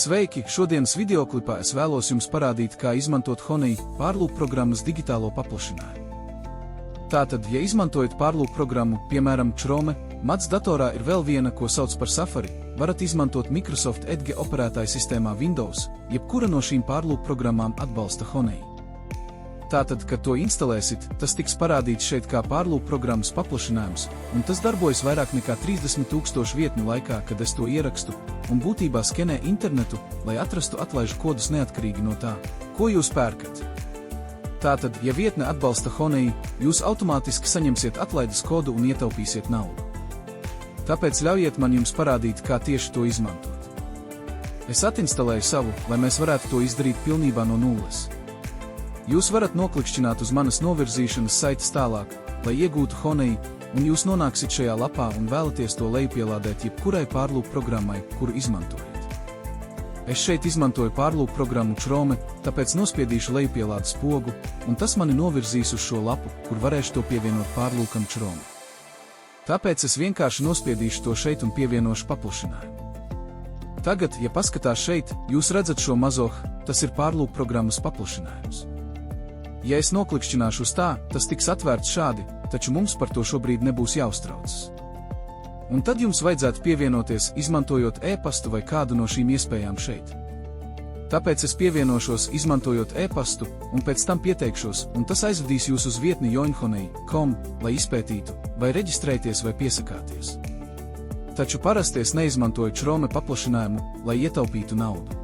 Sveiki! Šodienas videoklipā es vēlos jums parādīt, kā izmantot Honey pārlūk programmas digitālo paplašinājumu. Tātad, ja izmantojat pārlūk programmu, piemēram, Chrome, Mats datorā ir vēl viena, ko sauc par Safari, varat izmantot Microsoft Edge operētāja sistēmā Windows, jebkura no šīm pārlūk programmām atbalsta Honey. Tātad, kad to instalēsit, tas tiks parādīts šeit kā pārlūk programmas paplašinājums, un tas darbojas vairāk nekā 30,000 vietņu laikā, kad es to ierakstu, un būtībā skenē internetu, lai atrastu atlaižu kodus neatkarīgi no tā, ko jūs pērkat. Tātad, ja vietne atbalsta Honey, jūs automātiski saņemsiet atlaides kodu un ietaupīsiet naudu. Tāpēc ļaujiet man jums parādīt, kā tieši to izmantot. Es atinstalēju savu, lai mēs varētu to izdarīt pilnībā no nulles. Jūs varat noklikšķināt uz manas novirzīšanas saites tālāk, lai iegūtu Honey, un jūs nonāksiet šajā lapā un vēlaties to lejupielādēt jebkurai pārlūk programmai, kuru izmantojat. Es šeit izmantoju pārlūk programmu Chrome, tāpēc nospiedīšu lejupielādes pogu, un tas mani novirzīs uz šo lapu, kur varēšu to pievienot pārlūkam Chrome. Tāpēc es vienkārši nospiedīšu to šeit un pievienošu paplašinājumu. Tagad, ja paskatās šeit, jūs redzat šo mazo tas ir pārlūk programmas paplašinājums. Ja es noklikšķināšu uz tā, tas tiks atvērts šādi, taču mums par to šobrīd nebūs jāuztraucas. Un tad jums vajadzētu pievienoties, izmantojot e-pastu vai kādu no šīm iespējām šeit. Tāpēc es pievienošos, izmantojot e-pastu, un pēc tam pieteikšos, un tas aizvedīs jūs uz vietni joinhoney.com, lai izpētītu, vai reģistrēties vai piesakāties. Taču parasti es neizmantoju Chrome paplašinājumu, lai ietaupītu naudu.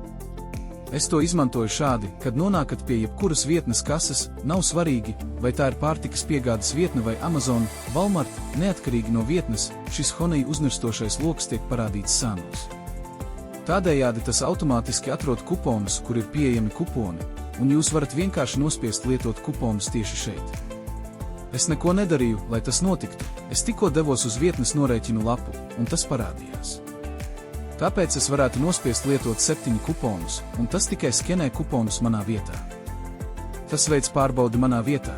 Es to izmantoju šādi, kad nonākat pie jebkuras vietnes kases, nav svarīgi, vai tā ir pārtikas piegādes vietne vai Amazon, Walmart, neatkarīgi no vietnes, šis Honey uzmirstošais loks tiek parādīts sānos. Tādējādi tas automātiski atrod kuponus, kur ir pieejami kuponi, un jūs varat vienkārši nospiest lietot kuponus tieši šeit. Es neko nedarīju, lai tas notiktu, es tikko devos uz vietnes norēķinu lapu, un tas parādījās. Tāpēc es varētu nospiest lietot 7 kuponus, un tas tikai skenē kuponus manā vietā. Tas veids pārbaudi manā vietā.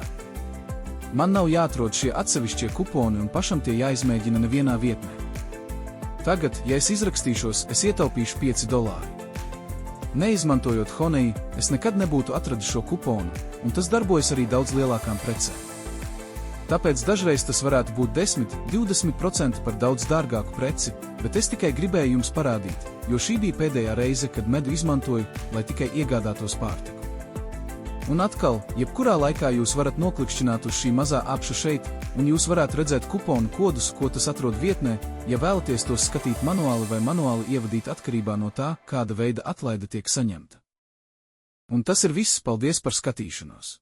Man nav jāatrod šie atsevišķie kuponi un pašam tie jāizmēģina nevienā vietnē. Tagad, ja es izrakstīšos, es ietaupīšu $5. Neizmantojot Honey, es nekad nebūtu atradis šo kuponu, un tas darbojas arī daudz lielākām precēm. Tāpēc dažreiz tas varētu būt 10–20% par daudz dārgāku preci, bet es tikai gribēju jums parādīt, jo šī bija pēdējā reize, kad medu izmantoju, lai tikai iegādātos pārtiku. Un atkal, jebkurā laikā jūs varat noklikšķināt uz šī mazā apša šeit, un jūs varētu redzēt kuponu kodus, ko tas atrod vietnē, ja vēlaties tos skatīt manuāli vai manuāli ievadīt atkarībā no tā, kāda veida atlaide tiek saņemta. Un tas ir viss, paldies par skatīšanos!